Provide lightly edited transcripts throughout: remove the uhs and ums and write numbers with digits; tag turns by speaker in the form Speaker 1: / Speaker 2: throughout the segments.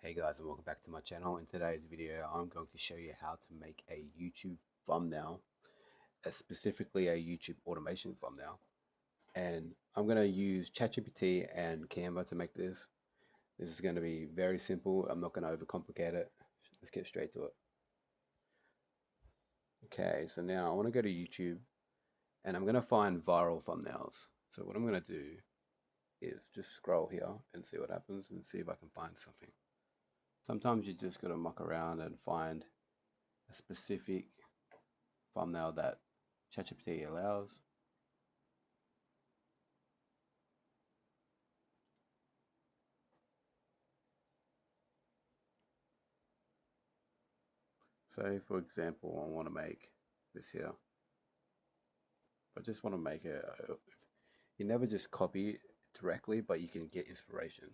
Speaker 1: Hey guys, and welcome back to my channel. In today's video I'm going to show you how to make a YouTube thumbnail, specifically a YouTube automation thumbnail. And I'm going to use ChatGPT and Canva to make this. This is going to be very simple. I'm not going to overcomplicate it. Let's get straight to it. Okay, so now I want to go to YouTube and I'm going to find viral thumbnails. So what I'm going to do is just scroll here and see what happens and see if I can find something. Sometimes you just got to muck around and find a specific thumbnail that ChatGPT allows. So for example, I want to make this here. I just want to make it, you never just copy it directly, but you can get inspiration.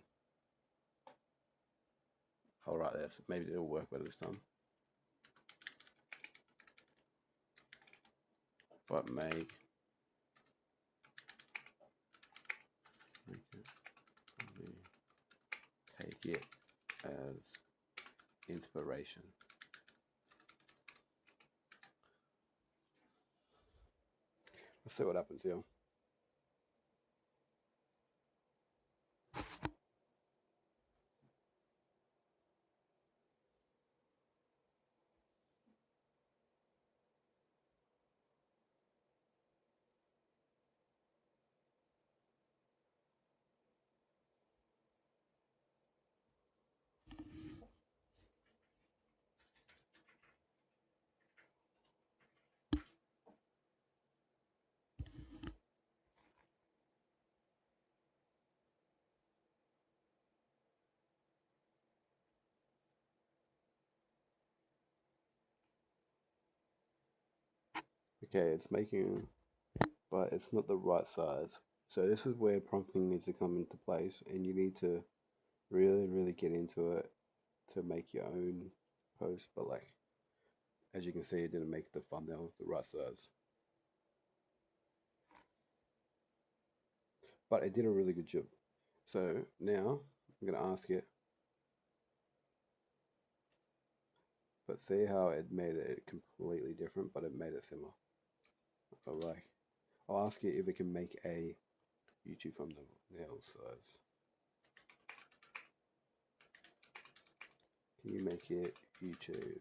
Speaker 1: I'll write this, maybe it'll work better this time. But make take it as inspiration. Let's see what happens here. Okay, it's making, but it's not the right size. So this is where prompting needs to come into place, and you need to really get into it to make your own post. But like, as you can see, it didn't make the thumbnail the right size, but it did a really good job. So now I'm gonna ask it, but see how it made it completely different, but it made it similar. Like, I'll ask it if it can make a YouTube thumbnail size. Can you make it YouTube?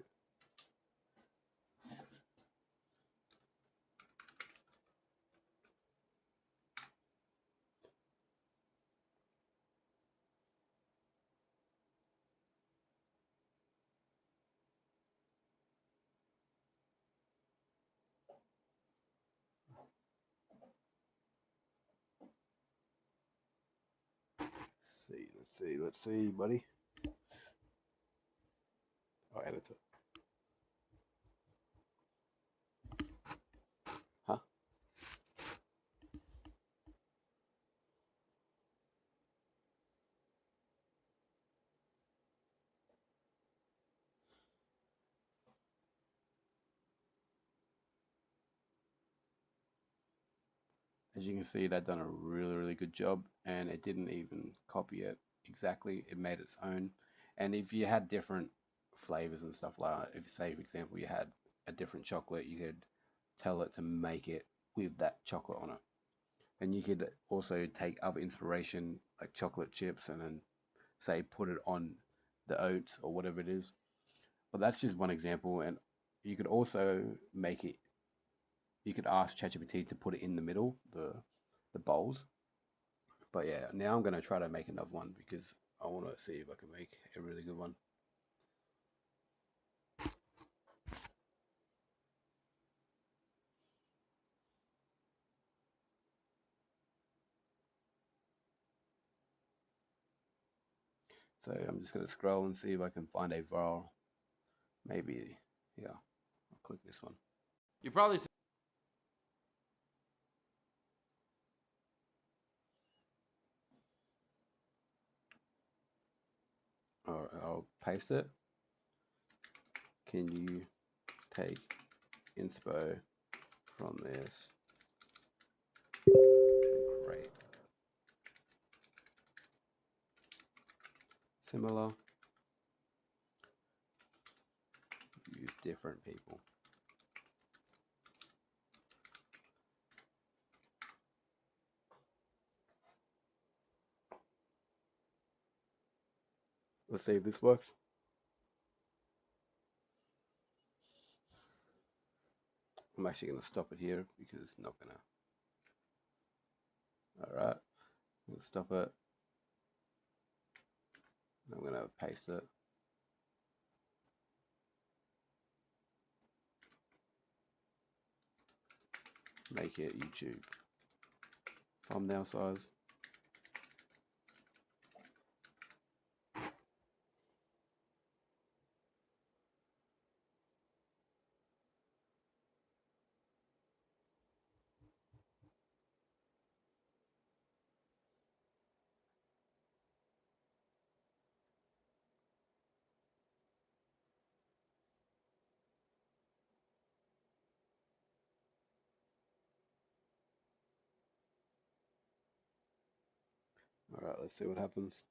Speaker 1: Let's see, buddy. Oh, editor. Huh? As you can see, that done a really good job, and it didn't even copy it exactly. It made its own. And if you had different flavors and stuff like that, if say for example you had a different chocolate, you could tell it to make it with that chocolate on it. And you could also take other inspiration like chocolate chips and then say put it on the oats or whatever it is. But that's just one example, and you could also make it, you could ask ChatGPT to put it in the middle, the bowls. But yeah, now I'm going to try to make another one because I want to see if I can make a really good one. So I'm just going to scroll and see if I can find a viral. Maybe, yeah, I'll click this one.
Speaker 2: You probably
Speaker 1: All right, I'll paste it. Can you take inspo from this? Great. Similar. use different people. Let's see if this works. I'm actually going to stop it here because it's not going to. Alright, let's stop it. I'm going to paste it. Make it YouTube thumbnail size. Alright, let's see what happens.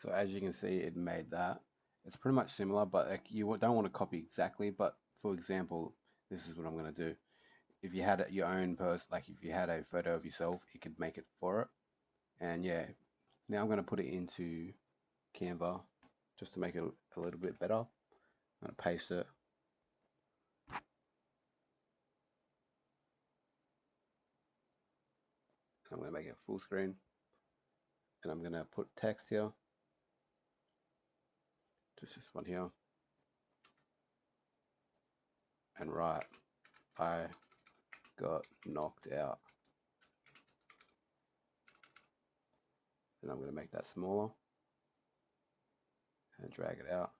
Speaker 1: So as you can see, it made that. It's pretty much similar, but like you don't want to copy exactly. But for example, this is what I'm going to do. If you had your own post, like if you had a photo of yourself, it could make it for it. And yeah, now I'm going to put it into Canva just to make it a little bit better. I'm going to paste it. I'm going to make it full screen. And I'm going to put text here. Just this one here. And write, I got knocked out. And I'm going to make that smaller. And drag it out.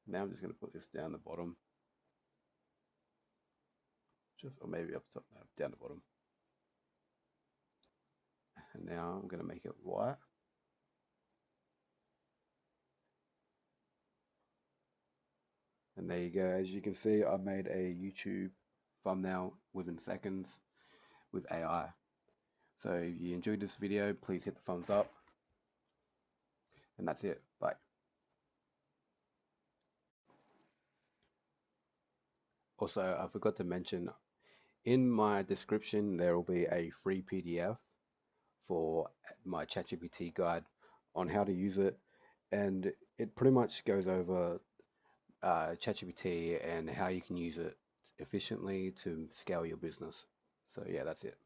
Speaker 1: Now I'm just going to put this down the bottom. Just, or maybe up top, no, down the bottom. And now I'm going to make it white. And there you go. As you can see, I made a YouTube thumbnail within seconds with AI. So if you enjoyed this video, please hit the thumbs up. And that's it. Bye. Also, I forgot to mention, in my description, there will be a free PDF for my ChatGPT guide on how to use it. And it pretty much goes over ChatGPT and how you can use it efficiently to scale your business. So yeah, that's it.